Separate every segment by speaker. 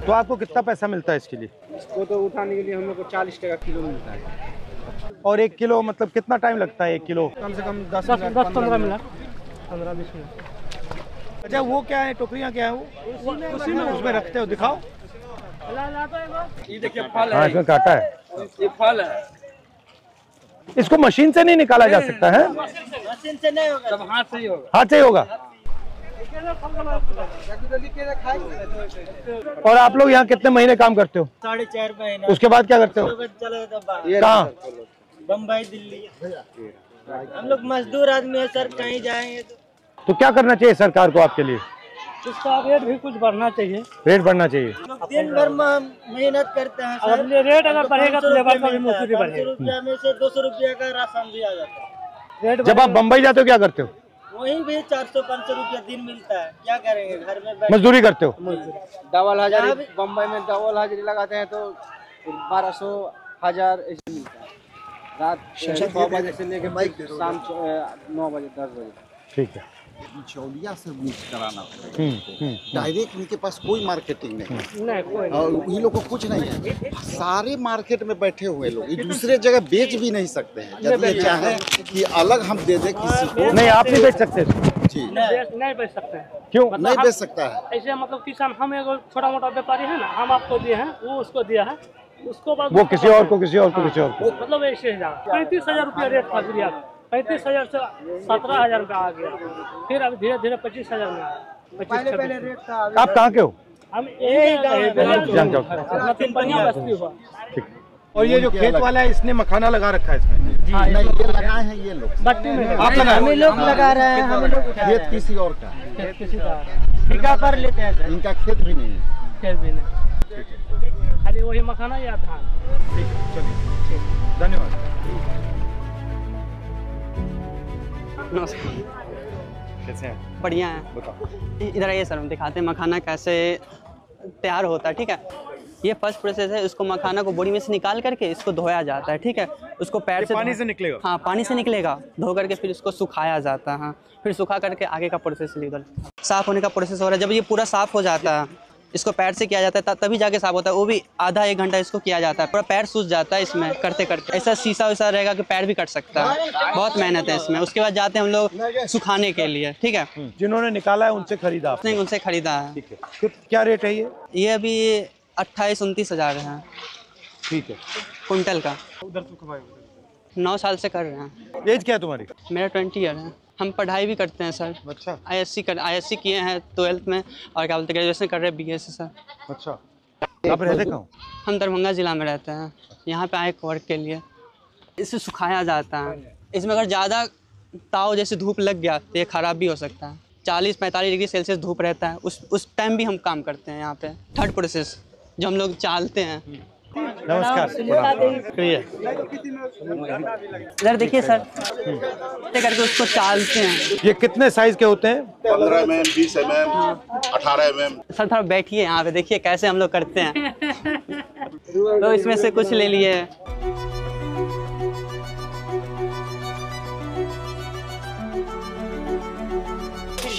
Speaker 1: तो आपको कितना पैसा मिलता है इसके लिए?
Speaker 2: इसको तो उठाने के लिए हम लोग को 40 टका किलो मिलता है।
Speaker 1: और 1 किलो मतलब कितना टाइम लगता है 1 किलो?
Speaker 2: कम से कम 10-15 मिनट।
Speaker 3: 15-20 मिनट।
Speaker 1: अच्छा वो क्या है, टोकरियाँ क्या है वो?
Speaker 3: उसी में
Speaker 1: उसमें रखते हो, दिखाओ।
Speaker 2: ये देखिए फल
Speaker 1: हाँ,
Speaker 2: है,
Speaker 1: इसमें काटा है।
Speaker 2: ये फल है।
Speaker 1: इसको मशीन से नहीं निकाला जा सकता है?
Speaker 2: मशीन से नहीं होगा, सब हाथ से ही होगा।
Speaker 1: हाथ से ही होगा। और आप लोग यहाँ कितने महीने काम करते हो?
Speaker 4: 4.5 महीना।
Speaker 1: उसके बाद क्या करते हो? कहाँ?
Speaker 4: बम्बई, दिल्ली। हम लोग मजदूर आदमी है सर, कहीं जाएंगे
Speaker 1: तो क्या करना चाहिए सरकार को आपके लिए?
Speaker 3: इसका रेट भी कुछ बढ़ना चाहिए।
Speaker 1: रेट बढ़ना चाहिए।
Speaker 4: दिन भर मेहनत करते हैं सर।
Speaker 3: अगर रेट अगर बढ़ेगा तो लेबर का भी मजदूरी बढ़ेगा।
Speaker 4: 500 रुपया में से 200 रुपया का राशन भी आ जाता है।
Speaker 3: रेट
Speaker 1: जब आप बम्बई जाते हो क्या करते हो?
Speaker 4: वहीं भी 400-500 रुपया दिन मिलता है, क्या करेंगे घर में
Speaker 1: मजदूरी करते हो?
Speaker 2: डबल हाजिरी, बम्बई में डबल हाजिरी लगाते हैं तो 1200-1000 ऐसे मिलता है। रात 6 बजे से लेकर शाम 9 बजे 10 बजे।
Speaker 1: ठीक है।
Speaker 5: बिचौलिया से मिक्स कराना पड़ेगा। डायरेक्ट इनके पास कोई मार्केटिंग नहीं
Speaker 3: कोई
Speaker 5: और इन लोग को कुछ नहीं है। सारे मार्केट में बैठे हुए लोग ये दूसरे जगह बेच भी नहीं सकते हैं। यदि ये चाहे कि अलग हम दे दें किसी को,
Speaker 1: नहीं आप नहीं बेच सकते
Speaker 5: जी
Speaker 3: नहीं बेच सकते हैं।
Speaker 1: क्यों?
Speaker 3: मतलब
Speaker 5: नहीं बेच सकता है।
Speaker 3: ऐसे मतलब किसान, हम एगो छोटा मोटा व्यापारी है ना, हम आपको दिए हैं, वो उसको दिया है, उसको बाद
Speaker 1: वो किसी और को, किसी और को, किसी और को।
Speaker 3: मतलब ऐसे 35,000 रुपया रेट था बिरिया का। 35,000 से 17,000 का आ गया, फिर अब धीरे धीरे 25,000 में आया।
Speaker 2: पहले रेट था।
Speaker 1: आप कहाँ के हो?
Speaker 3: हम यही
Speaker 1: जान जाओ।
Speaker 3: बढ़िया बस्ती हुआ।
Speaker 1: ठीक। और ये जो खेत वाला है इसने मखाना लगा रखा है इसमें?
Speaker 5: नहीं ये लगाए हैं ये लोग।
Speaker 3: बट्टी में
Speaker 1: आप लगाए?
Speaker 4: हम लोग लगा रहे हैं, हम लोग
Speaker 5: खेत किसी और का,
Speaker 3: खेत किसी का
Speaker 4: ठेका पर लेते हैं सर।
Speaker 5: इनका खेत भी नहीं है।
Speaker 3: खेत भी नहीं, खाली वही मखाना या धान।
Speaker 1: ठीक है, चलिए धन्यवाद। कैसे हैं?
Speaker 6: बढ़िया है।
Speaker 1: बताओ।
Speaker 6: इधर आइए सर, हम दिखाते हैं मखाना कैसे तैयार होता है। ठीक है, ये फर्स्ट प्रोसेस है। उसको मखाना को बोरी में से निकाल करके इसको धोया जाता है। ठीक है, उसको पैर से
Speaker 1: पानी से निकलेगा?
Speaker 6: हाँ, पानी से निकलेगा, धो करके फिर इसको सुखाया जाता है। हाँ, फिर सुखा करके आगे का प्रोसेस इधर साफ़ होने का प्रोसेस हो रहा है। जब ये पूरा साफ़ हो जाता है, इसको पैर से किया जाता है तभी जाके साफ होता है। वो भी आधा 1 घंटा इसको किया जाता है। पूरा पैर सूज जाता है इसमें करते करते। ऐसा शीशा वैसा रहेगा कि पैर भी कट सकता है। बहुत मेहनत है इसमें। उसके बाद जाते हैं हम लोग सुखाने के लिए। ठीक है,
Speaker 1: जिन्होंने निकाला है उनसे खरीदा आपने?
Speaker 6: उनसे खरीदा है।
Speaker 1: ठीक है। क्या रेट है ये?
Speaker 6: अभी 28-29 हज़ार है
Speaker 1: ठीक है।
Speaker 6: कुंटल का। 9 साल से कर रहे हैं।
Speaker 1: एज क्या है तुम्हारी?
Speaker 6: मेरा 20 ईयर है। हम पढ़ाई भी करते हैं सर।
Speaker 1: अच्छा।
Speaker 6: ISC किए हैं 12th में, और क्या बोलते हैं ग्रेजुएशन कर रहे हैं BA से सर।
Speaker 1: अच्छा। आप रहते कहाँ?
Speaker 6: हम दरभंगा ज़िला में रहते हैं। यहाँ पे आए वर्क के लिए। इसे सुखाया जाता है। इसमें अगर ज़्यादा ताव जैसे धूप लग गया तो ये ख़राब भी हो सकता है। 40-45 डिग्री सेल्सियस धूप रहता है, उस टाइम भी हम काम करते हैं यहाँ पे। थर्ड प्रोसेस जो हम लोग चालते हैं।
Speaker 1: नमस्कार।
Speaker 6: इधर देखिए सर, ऐसे करके उसको चालते हैं।
Speaker 1: ये कितने साइज के होते हैं?
Speaker 7: 15 mm, 20 mm, 18 mm।
Speaker 6: सर थोड़ा बैठिए यहाँ पे, देखिए कैसे हम लोग करते हैं। तो इसमें से कुछ ले लिए।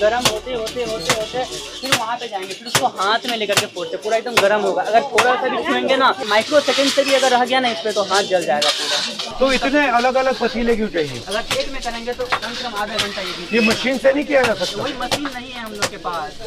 Speaker 6: गरम होते होते होते होते फिर वहाँ पे जाएंगे, फिर उसको हाथ में लेकर के फोड़ते। पूरा एकदम गरम होगा। अगर थोड़ा सा भी छुएंगे ना, माइक्रो सेकंड से भी अगर रह गया ना इस पे, तो हाथ जल जाएगा पूरा।
Speaker 1: तो इतने अलग अलग पतीले क्यों चाहिए?
Speaker 6: अगर एक में करेंगे तो कम से कम आधा घंटा।
Speaker 1: ये मशीन से नहीं किया जा सकता?
Speaker 6: वही मशीन नहीं है हम लोग के पास।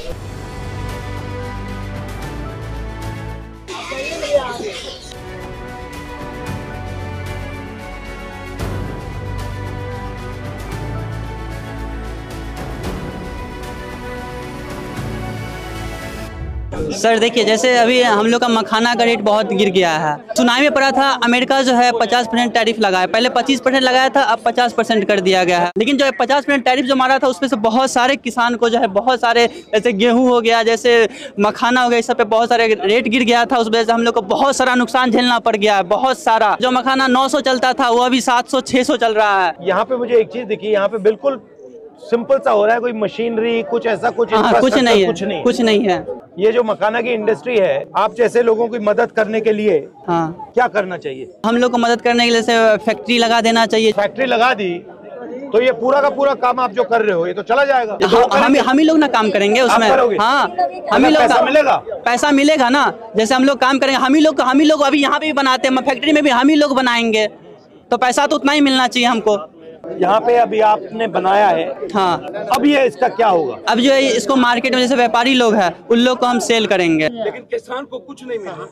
Speaker 6: सर देखिए, जैसे अभी हम लोग का मखाना का रेट बहुत गिर गया है। सुनाई में पड़ा था अमेरिका जो है 50% टैरिफ लगाया। पहले 25% लगाया था, अब 50% कर दिया गया है। लेकिन जो 50% टैरिफ जो मारा था उसमें से बहुत सारे किसान को जो है बहुत सारे, जैसे गेहूं हो गया, जैसे मखाना हो गया, इस सब पे बहुत सारे रेट गिर गया था। उस वजह से हम लोग को बहुत सारा नुकसान झेलना पड़ गया है, बहुत सारा। जो मखाना 900 चलता था वो अभी 700-600 चल रहा है।
Speaker 1: यहाँ पे मुझे एक चीज दिखी, यहाँ पे बिल्कुल सिंपल सा हो रहा है। कोई मशीनरी कुछ ऐसा कुछ
Speaker 6: कुछ नहीं है, कुछ नहीं है।
Speaker 1: ये जो मखाना की इंडस्ट्री है, आप जैसे लोगों की मदद करने के लिए क्या करना चाहिए?
Speaker 6: हम लोग को मदद करने के लिए फैक्ट्री लगा देना चाहिए।
Speaker 1: फैक्ट्री लगा दी तो ये पूरा का पूरा काम आप जो कर रहे हो ये तो चला जाएगा।
Speaker 6: हम ही लोग ना काम करेंगे उसमें। हाँ, हम ही लोग
Speaker 1: पैसा मिलेगा,
Speaker 6: पैसा मिलेगा ना। जैसे हम लोग काम करेंगे, हम ही लोग अभी यहाँ पे भी बनाते हैं, फैक्ट्री में भी हम ही लोग बनाएंगे, तो पैसा तो उतना ही मिलना चाहिए हमको।
Speaker 1: यहाँ पे अभी आपने बनाया है,
Speaker 6: हाँ,
Speaker 1: अब ये इसका क्या होगा?
Speaker 6: अब जो है इसको मार्केट में जैसे व्यापारी लोग हैं उन लोग को हम सेल करेंगे।
Speaker 8: लेकिन किसान को कुछ नहीं मिला।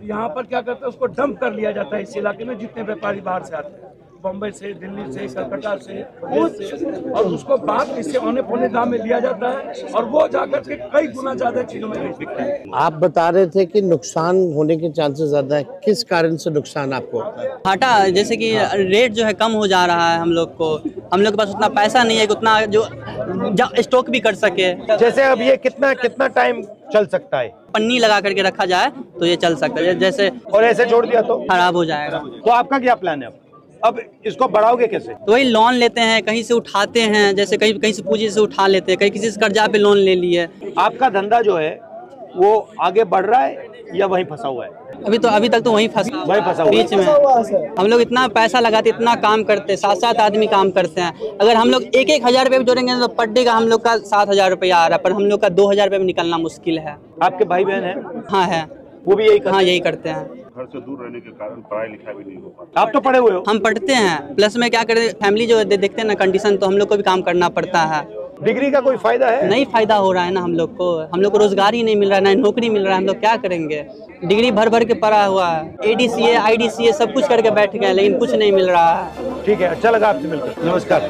Speaker 8: यहाँ पर क्या करते हैं, उसको डंप कर लिया जाता है इस इलाके में, जितने व्यापारी बाहर से आते हैं, बम्बई से, दिल्ली से, कलकत्ता से, प्रदेश से, और उसको बाद इससे औने पौने दाम में लिया जाता है और वो जाकर के कई गुना ज्यादा चीजों में बिकता है।
Speaker 9: आप बता रहे थे कि नुकसान होने के चांसेस ज्यादा है, किस कारण से नुकसान आपको होता है?
Speaker 6: घाटा, जैसे कि रेट जो है कम हो जा रहा है, हम लोग के पास उतना पैसा नहीं है कि उतना जो स्टॉक भी कर सके।
Speaker 1: जैसे अब ये कितना टाइम चल सकता है?
Speaker 6: पन्नी लगा करके रखा जाए तो ये चल सकता है, जैसे
Speaker 1: और ऐसे छोड़ दिया तो
Speaker 6: खराब हो जाएगा।
Speaker 1: तो आपका क्या प्लान है अब इसको बढ़ाओगे कैसे?
Speaker 6: तो वही लोन लेते हैं, कहीं से उठाते हैं, जैसे कहीं से पूंजी से उठा लेते हैं, कहीं किसी से कर्जा पे लोन ले लिए।
Speaker 1: आपका धंधा जो है वो आगे बढ़ रहा है या वहीं फंसा हुआ है?
Speaker 6: अभी तक तो वहीं फंसा बीच में। हम लोग इतना पैसा लगाते, इतना काम करते, 7 आदमी काम करते हैं। अगर हम लोग 1,000 रुपये भी जोड़ेंगे तो पर डे का हम लोग का 7,000 रुपया आ रहा है, पर हम लोग का 2,000 रुपये में निकलना मुश्किल है।
Speaker 1: आपके भाई बहन है?
Speaker 6: हाँ है,
Speaker 1: वो भी यही करते हैं?
Speaker 6: हाँ यही करते हैं।
Speaker 7: घर से दूर रहने के कारण पढ़ाई लिखाई भी नहीं हो पाता।
Speaker 1: आप तो पढ़े हुए हो?
Speaker 6: हम पढ़ते हैं, प्लस में क्या करें, फैमिली जो देखते हैं ना कंडीशन, तो हम लोग को भी काम करना पड़ता है।
Speaker 1: डिग्री का कोई फायदा है?
Speaker 6: नहीं फायदा हो रहा है ना, हम लोग को रोजगार ही नहीं मिल रहा है, ना नौकरी मिल रहा है, हम लोग क्या करेंगे? डिग्री भर के पढ़ा हुआ है, ADCA IDCA सब कुछ करके बैठ गए, लेकिन कुछ नहीं मिल रहा है।
Speaker 1: ठीक है, अच्छा लगा आपसे मिलकर, नमस्कार।